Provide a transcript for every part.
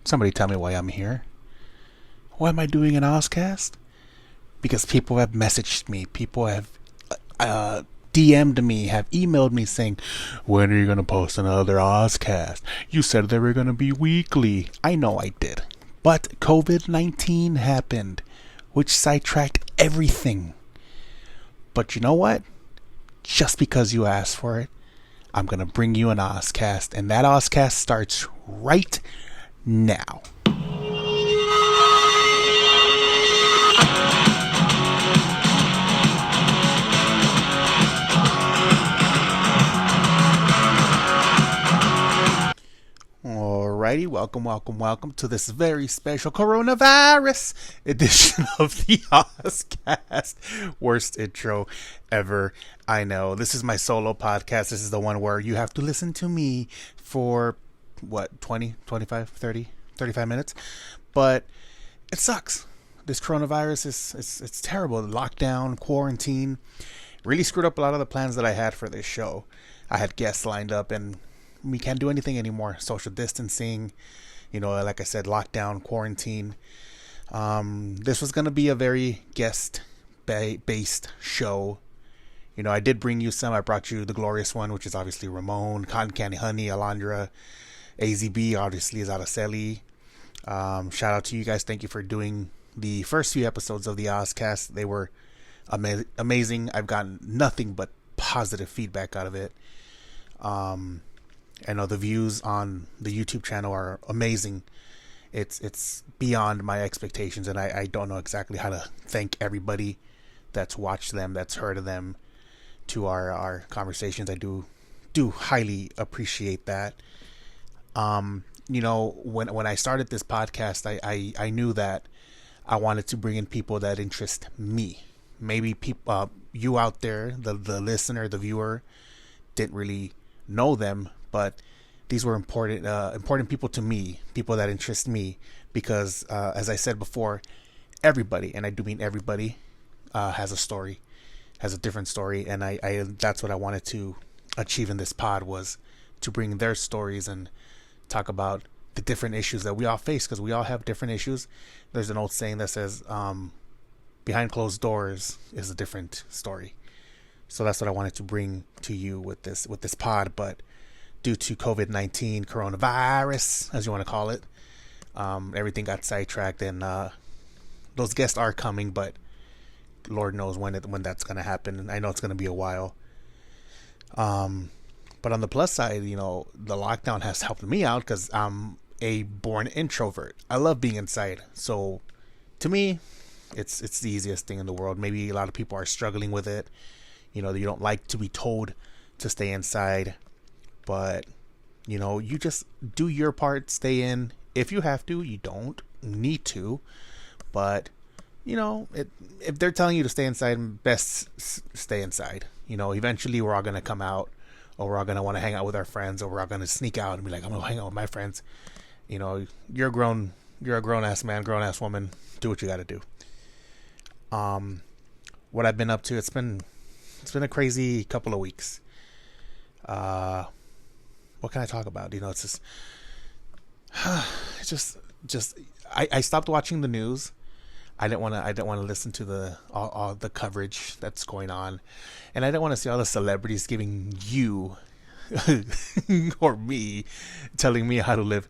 Somebody tell me why I'm here. Why am I doing an OzzCast? Because people have messaged me. People have DM'd me, have emailed me saying, when are you going to post another OzzCast? You said they were going to be weekly. I know I did. But COVID-19 happened, which sidetracked everything. But you know what? Just because you asked for it, I'm going to bring you an OzzCast. And that OzzCast starts right now. Alrighty, welcome to this very special coronavirus edition of the OzzCast. Worst intro ever, I know. This is my solo podcast. This is the one where you have to listen to me for, 20, 25, 30, 35 minutes? But it sucks. This coronavirus it's terrible. The lockdown, quarantine, really screwed up a lot of the plans that I had for this show. I had guests lined up and we can't do anything anymore. Social distancing, like I said, lockdown, quarantine. This was going to be a very guest-based show. I did bring you some. I brought you the glorious one, which is obviously Ramon, Cotton Candy Honey, Alondra, AZB, obviously, is Araceli. Shout out to you guys. Thank you for doing the first few episodes of the OzzCast. They were amazing. I've gotten nothing but positive feedback out of it. I know the views on the YouTube channel are amazing. It's beyond my expectations, and I don't know exactly how to thank everybody that's watched them, that's heard of them, to our conversations. I do highly appreciate that. When I started this podcast, I knew that I wanted to bring in people that interest me. Maybe people, you out there, the listener, the viewer, didn't really know them, but these were important people to me, people that interest me, because as I said before, everybody, and I do mean everybody, has a story, has a different story, and I that's what I wanted to achieve in this pod, was to bring their stories and talk about the different issues that we all face, because we all have different issues. There's an old saying that says, behind closed doors is a different story. So that's what I wanted to bring to you with this pod. But due to COVID-19, coronavirus, as you want to call it, everything got sidetracked, and those guests are coming, but Lord knows when that's going to happen. And I know it's going to be a while. But on the plus side, the lockdown has helped me out, because I'm a born introvert. I love being inside. So to me, it's the easiest thing in the world. Maybe a lot of people are struggling with it. You don't like to be told to stay inside, but you just do your part, stay in. If you have to, you don't need to, but if they're telling you to stay inside, best stay inside. Eventually we're all going to come out, or we're all going to want to hang out with our friends, or we're all going to sneak out and be like, I'm going to hang out with my friends. You're a grown ass man, grown ass woman. Do what you got to do. What I've been up to, it's been a crazy couple of weeks. What can I talk about? It's just I stopped watching the news. I didn't want to listen to all the coverage that's going on, and I didn't want to see all the celebrities giving you or me, telling me how to live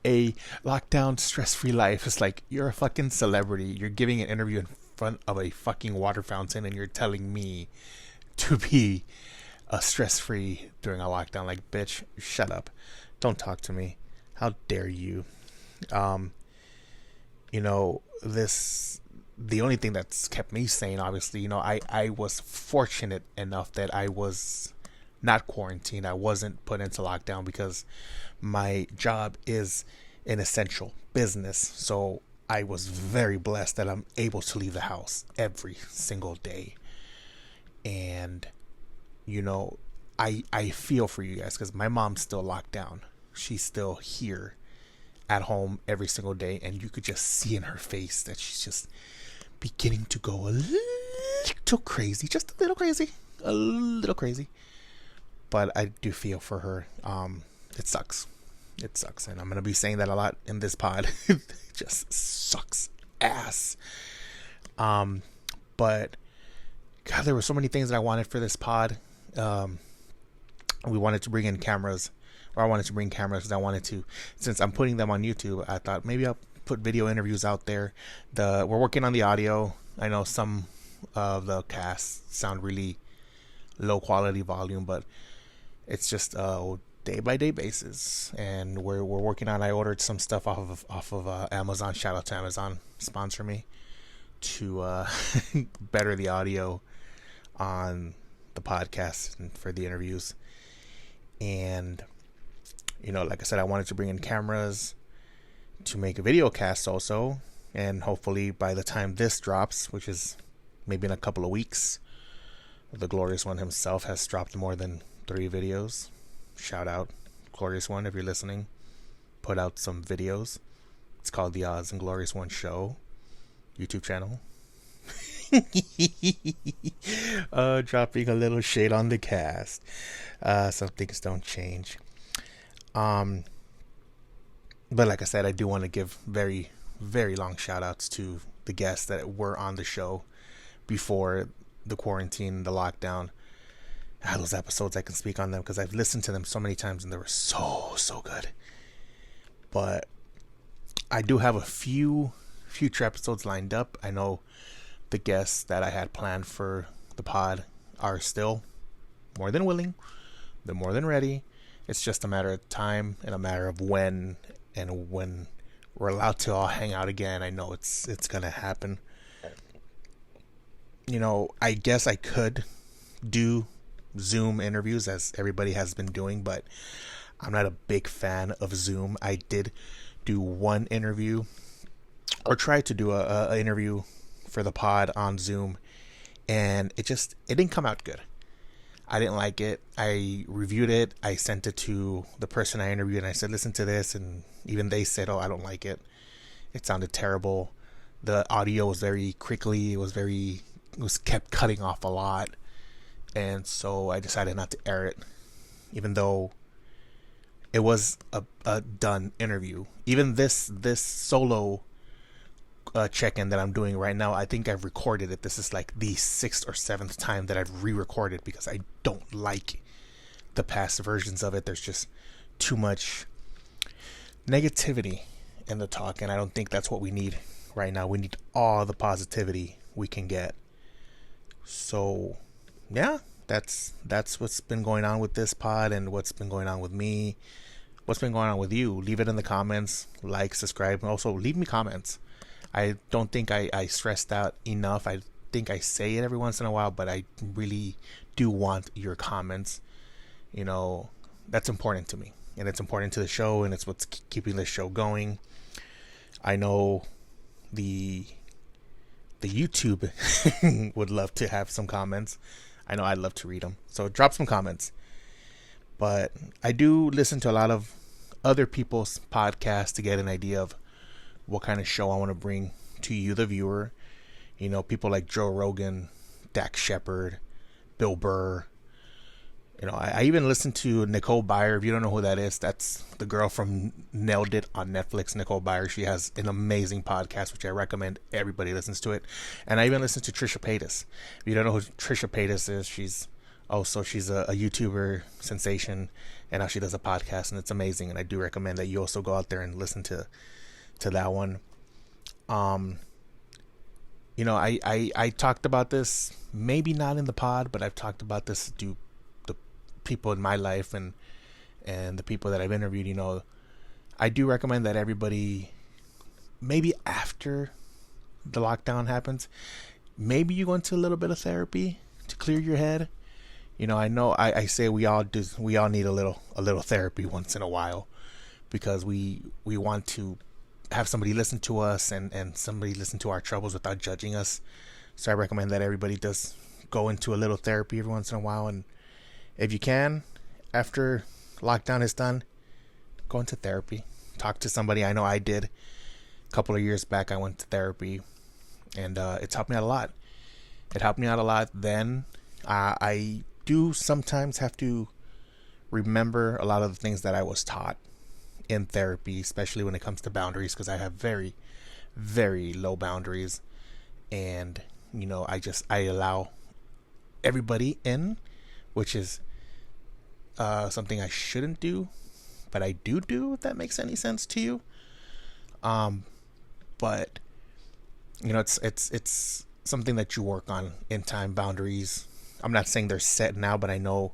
a lockdown stress-free life. It's like, you're a fucking celebrity. You're giving an interview in front of a fucking water fountain, and you're telling me to be stress-free during a lockdown. Like, bitch, shut up. Don't talk to me. How dare you? The only thing that's kept me sane, obviously, I was fortunate enough that I was not quarantined. I wasn't put into lockdown, because my job is an essential business. So I was very blessed that I'm able to leave the house every single day. And, I feel for you guys, because my mom's still locked down. She's still here at home every single day, and you could just see in her face that she's just beginning to go a little crazy, just a little crazy. But I do feel for her. It sucks. It sucks, and I'm gonna be saying that a lot in this pod. It just sucks ass. But God, there were so many things that I wanted for this pod. We wanted to bring in cameras, or I wanted to bring cameras because I wanted to, since I'm putting them on YouTube, I thought maybe I'll put video interviews out there. We're working on the audio. I know some of the casts sound really low quality volume, but it's just day by day basis, and we're working on. I ordered some stuff off of Amazon. Shout out to Amazon, sponsor me, to better the audio on the podcast and for the interviews. And like I said, I wanted to bring in cameras to make a video cast also, and hopefully by the time this drops, which is maybe in a couple of weeks, the Glorious One himself has dropped more than 3 videos. Shout out, Glorious One, if you're listening. Put out some videos. It's called the Oz and Glorious One Show YouTube channel. Dropping a little shade on the cast. Some things don't change. But like I said, I do want to give very, very long shout outs to the guests that were on the show before the quarantine, the lockdown. Those episodes, I can speak on them because I've listened to them so many times and they were so good. But I do have a few future episodes lined up. I know the guests that I had planned for the pod are still more than willing. They're more than ready. It's just a matter of time and a matter of when, and when we're allowed to all hang out again. I know it's gonna happen. I guess I could do Zoom interviews as everybody has been doing, but I'm not a big fan of Zoom. I did do one interview, or tried to do a interview for the pod on Zoom, and it didn't come out good. I didn't like it. I reviewed it. I sent it to the person I interviewed, and I said, listen to this, and even they said, oh, I don't like it. It sounded terrible. The audio was very crinkly. It was kept cutting off a lot. And so I decided not to air it, even though it was a done interview. Even this solo check-in that I'm doing right now, I think I've recorded it. This is like the 6th or 7th time that I've re-recorded because I don't like the past versions of it. There's just too much negativity in the talk, and I don't think that's what we need right now. We need all the positivity we can get. So yeah, that's what's been going on with this pod, and what's been going on with me, what's been going on with you. Leave it in the comments, like, subscribe, and also leave me comments. I don't think I stressed out enough. I think I say it every once in a while, but I really do want your comments. That's important to me, and it's important to the show, and it's what's keeping the show going. I know the YouTube would love to have some comments. I know I'd love to read them. So drop some comments. But I do listen to a lot of other people's podcasts to get an idea of what kind of show I want to bring to you, the viewer. People like Joe Rogan, Dak Shepard, Bill Burr. I even listen to Nicole Byer. If you don't know who that is, that's the girl from Nailed It on Netflix, Nicole Byer. She has an amazing podcast, which I recommend everybody listens to it. And I even listen to Trisha Paytas. If you don't know who Trisha Paytas is, she's a YouTuber sensation, and now she does a podcast, and it's amazing. And I do recommend that you also go out there and listen to that one. I talked about this, maybe not in the pod, but I've talked about this to the people in my life and the people that I've interviewed. I do recommend that everybody, maybe after the lockdown happens, maybe you go into a little bit of therapy to clear your head. I know I say we all need a little therapy once in a while, because we want to have somebody listen to us and somebody listen to our troubles without judging us. So I recommend that everybody does go into a little therapy every once in a while. And if you can, after lockdown is done, go into therapy. Talk to somebody. I know I did. A couple of years back, I went to therapy, and it's helped me out a lot. It helped me out a lot then. I do sometimes have to remember a lot of the things that I was taught in therapy, especially when it comes to boundaries, because I have very, very low boundaries. And, I allow everybody in, which is something I shouldn't do, but I do, if that makes any sense to you. But, it's something that you work on in time. Boundaries, I'm not saying they're set now, but I know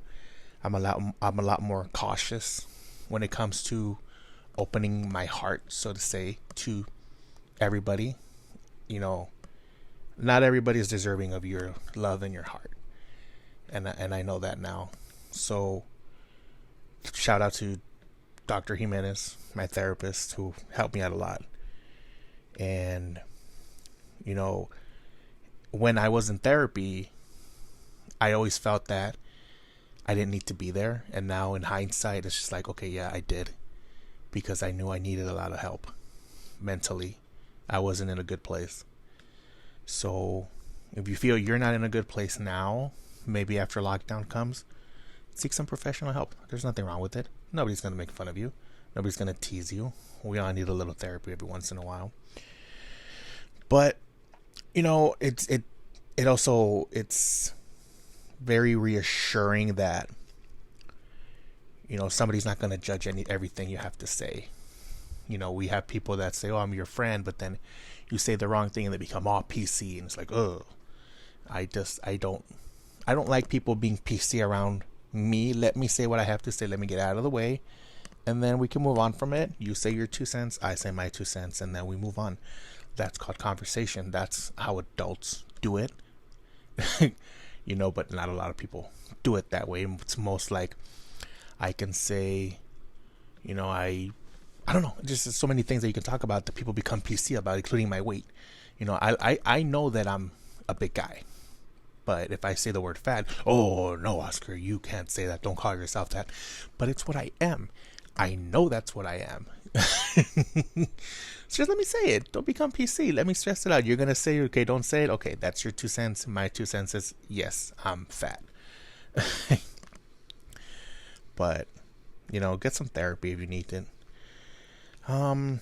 I'm a lot more cautious when it comes to opening my heart, so to say, to everybody. Not everybody is deserving of your love and your heart, and I know that now. So shout out to Dr. Jimenez, my therapist, who helped me out a lot. And when I was in therapy, I always felt that I didn't need to be there. And now in hindsight, it's just like, okay, yeah, I did. Because I knew I needed a lot of help mentally. I wasn't in a good place. So if you feel you're not in a good place now, maybe after lockdown comes, seek some professional help. There's nothing wrong with it. Nobody's going to make fun of you. Nobody's going to tease you. We all need a little therapy every once in a while. But, it's very reassuring that, somebody's not going to judge everything you have to say. We have people that say, oh, I'm your friend, but then you say the wrong thing and they become all PC, and it's like, oh, I don't like people being PC around me. Let me say what I have to say. Let me get out of the way, and then we can move on from it. You say your 2 cents, I say my 2 cents, and then we move on. That's called conversation. That's how adults do it. But not a lot of people do it that way. It's most like I can say, I don't know, just so many things that you can talk about that people become PC about, including my weight. I know that I'm a big guy, but if I say the word fat, oh no, Oscar, you can't say that. Don't call yourself that. But it's what I am. I know that's what I am. So just let me say it. Don't become PC. Let me stress it out. You're going to say, okay, don't say it. Okay, that's your 2 cents. My 2 cents is, yes, I'm fat. But, get some therapy if you need it. The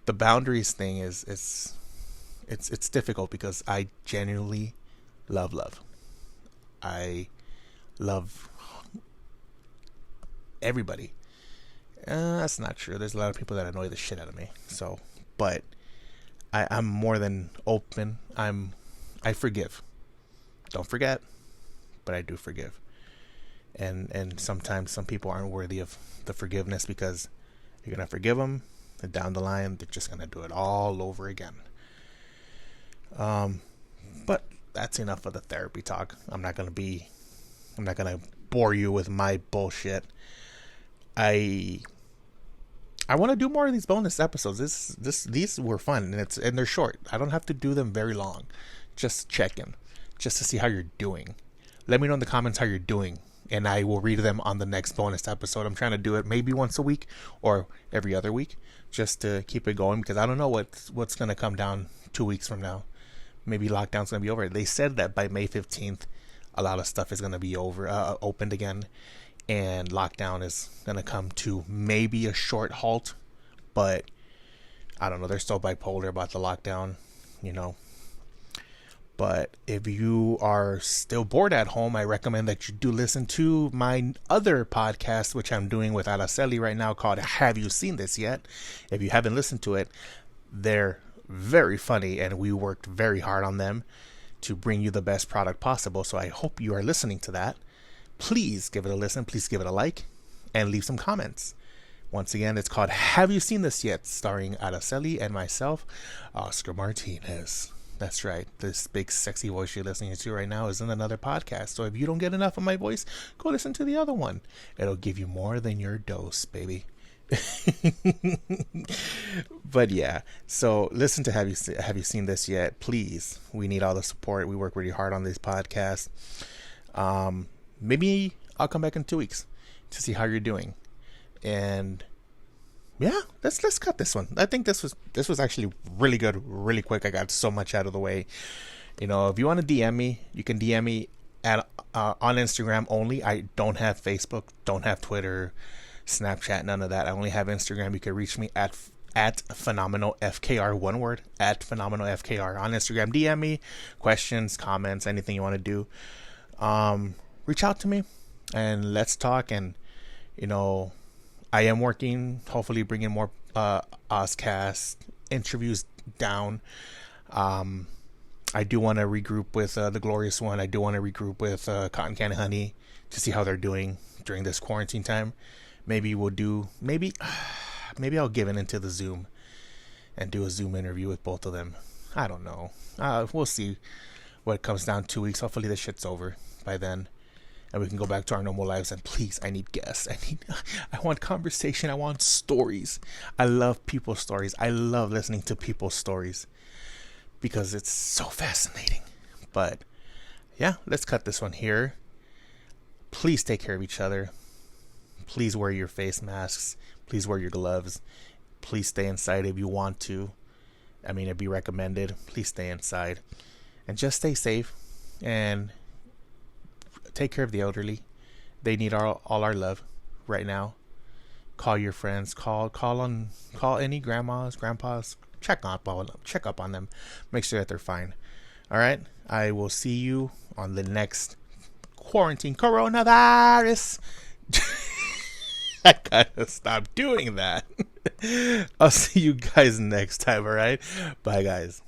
boundaries thing is it's difficult because I genuinely love. I love everybody. That's not true. There's a lot of people that annoy the shit out of me. So, but I'm more than open. I forgive. Don't forget, but I do forgive. And sometimes some people aren't worthy of the forgiveness because you're gonna forgive them, and down the line they're just gonna do it all over again. But that's enough of the therapy talk. I'm not gonna bore you with my bullshit. I want to do more of these bonus episodes. These were fun, and they're short. I don't have to do them very long. Just check in, just to see how you're doing. Let me know in the comments how you're doing, and I will read them on the next bonus episode. I'm trying to do it maybe once a week or every other week, just to keep it going, because I don't know what's going to come down 2 weeks from now. Maybe lockdown's going to be over. They said that by May 15th, a lot of stuff is going to be opened again. And lockdown is going to come to maybe a short halt. But I don't know. They're still bipolar about the lockdown, But if you are still bored at home, I recommend that you do listen to my other podcast, which I'm doing with Araceli right now, called Have You Seen This Yet? If you haven't listened to it, they're very funny, and we worked very hard on them to bring you the best product possible. So I hope you are listening to that. Please give it a listen. Please give it a like and leave some comments. Once again, it's called Have You Seen This Yet? Starring Araceli and myself, Oscar Martinez. That's right. This big sexy voice you're listening to right now is in another podcast. So if you don't get enough of my voice, go listen to the other one. It'll give you more than your dose, baby. But yeah, so listen to Have You Seen This Yet? Please. We need all the support. We work really hard on this podcast. Maybe I'll come back in 2 weeks to see how you're doing. And yeah, let's cut this one. I think this was actually really good, really quick. I got so much out of the way. If you want to DM me, you can DM me at on Instagram only. I don't have Facebook, don't have Twitter, Snapchat, none of that. I only have Instagram. You can reach me at phenomenal FKR, one word, at phenomenal FKR on Instagram. DM me questions, comments, anything you want to do. Reach out to me and let's talk. And I am working, hopefully bringing more OzzCast interviews down. I do want to regroup with the Glorious One. I do want to regroup with Cotton Candy Honey to see how they're doing during this quarantine time. Maybe I'll give in into the Zoom and do a Zoom interview with both of them. I don't know. We'll see what it comes down. 2 weeks. Hopefully this shit's over by then, and we can go back to our normal lives. And please, I need guests. I want conversation. I want stories. I love people's stories. I love listening to people's stories because it's so fascinating. But yeah, let's cut this one here. Please take care of each other. Please wear your face masks. Please wear your gloves. Please stay inside if you want to. I mean, it'd be recommended. Please stay inside and just stay safe and take care of the elderly. They need all our love right now. Call your friends. Call any grandmas, grandpas. Check up on them. Make sure that they're fine. All right. I will see you on the next quarantine coronavirus. I gotta stop doing that. I'll see you guys next time. All right. Bye, guys.